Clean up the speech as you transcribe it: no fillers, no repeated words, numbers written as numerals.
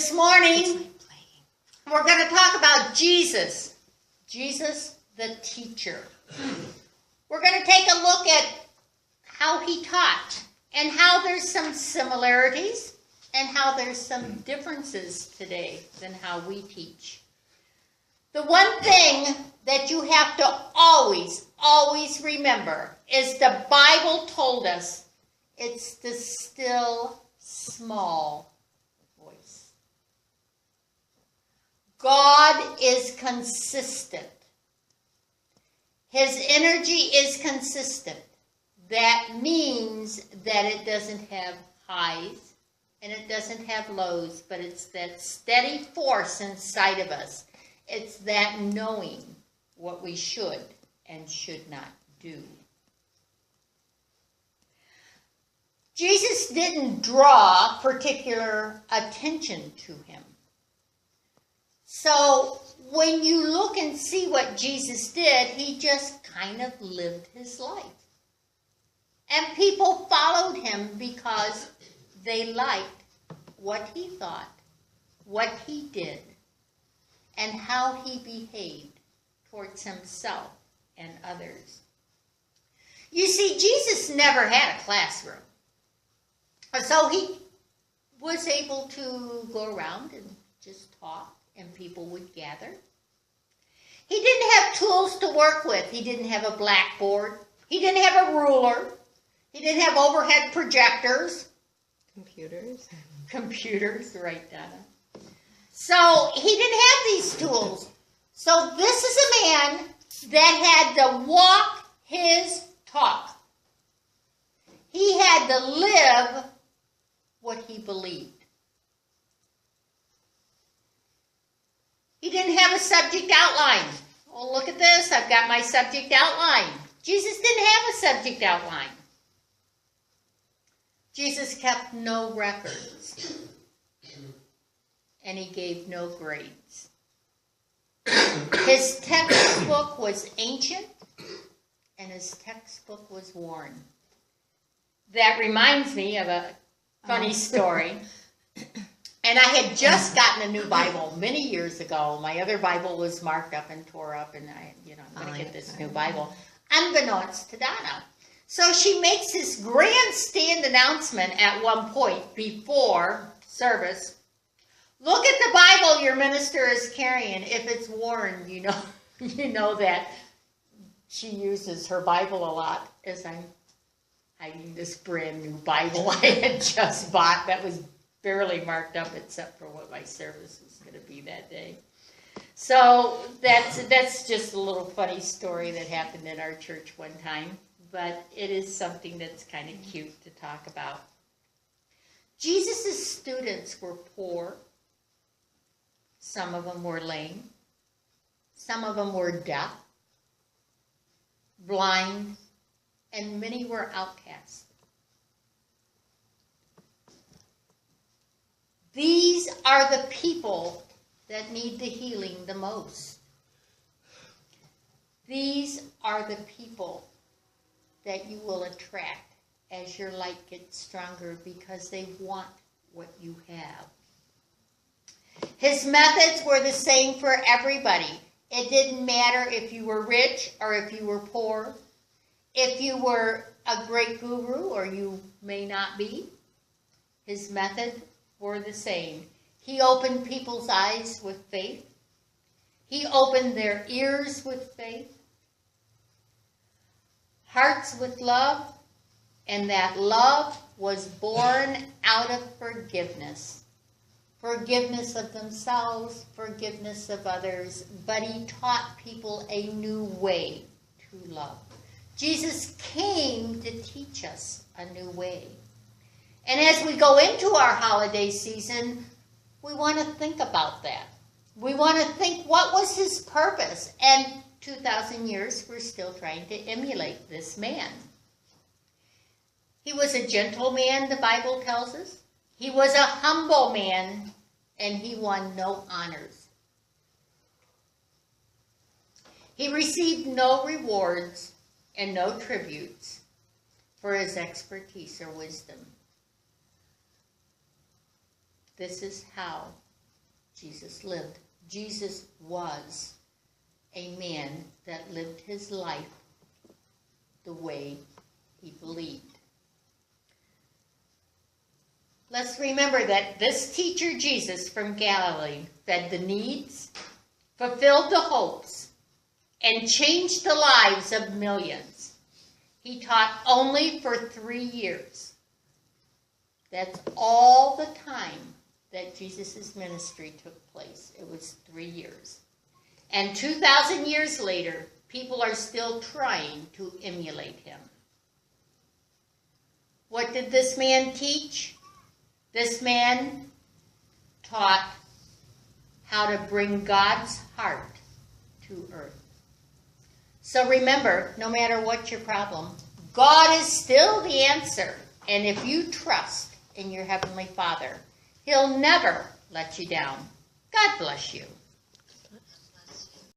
This morning, we're going to talk about Jesus. Jesus, the teacher. We're going to take a look at how he taught and how there's some similarities and how there's some differences today than how we teach. The one thing that you have to always remember is the Bible told us it's the still small voice. God is consistent. His energy is consistent. That means that it doesn't have highs and it doesn't have lows, but it's that steady force inside of us. It's that knowing what we should and should not do. Jesus didn't draw particular attention to him. So when you look and see what Jesus did, he just kind of lived his life. And people followed him because they liked what he thought, what he did, and how he behaved towards himself and others. You see, Jesus never had a classroom. So he was able to go around and just talk, and people would gather. He didn't have tools to work with. He didn't have a blackboard. He didn't have a ruler. He didn't have overhead projectors. Computers, right, Donna. So he didn't have these tools. So this is a man that had to walk his talk. He had to live what he believed. He didn't have a subject outline. Oh, look at this. I've got my subject outline. Jesus didn't have a subject outline. Jesus kept no records. And he gave no grades. His textbook was ancient, and his textbook was worn. That reminds me of a funny story. And I had just gotten a new Bible many years ago. My other Bible was marked up and tore up, and I'm going to get this new Bible, unbeknownst to Donna. So she makes this grandstand announcement at one point before service. Look at the Bible your minister is carrying. If it's worn, you know that she uses her Bible a lot, as I'm hiding this brand new Bible I had just bought that was barely marked up except for what my service was going to be that day. So that's just a little funny story that happened in our church one time, but it is something that's kind of cute to talk about. Jesus' students were poor. Some of them were lame. Some of them were deaf, blind, and many were outcasts. These are the people that need the healing the most. These are the people that you will attract as your light gets stronger because they want what you have. His methods were the same for everybody. It didn't matter if you were rich or if you were poor, if you were a great guru or you may not be. His methods were the same. He opened people's eyes with faith. He opened their ears with faith, hearts with love, and that love was born out of forgiveness. Forgiveness of themselves, forgiveness of others, but he taught people a new way to love. Jesus came to teach us a new way. And as we go into our holiday season, we want to think about that. We want to think, what was his purpose? And 2,000 years, we're still trying to emulate this man. He was a gentle man, the Bible tells us. He was a humble man, and he won no honors. He received no rewards and no tributes for his expertise or wisdom. This is how Jesus lived. Jesus was a man that lived his life the way he believed. Let's remember that this teacher Jesus from Galilee fed the needs, fulfilled the hopes, and changed the lives of millions. He taught only for 3 years. That's all the time that Jesus' ministry took place. It was 3 years. And 2,000 years later, people are still trying to emulate him. What did this man teach? This man taught how to bring God's heart to earth. So remember, no matter what your problem, God is still the answer. And if you trust in your Heavenly Father, He'll never let you down. God bless you.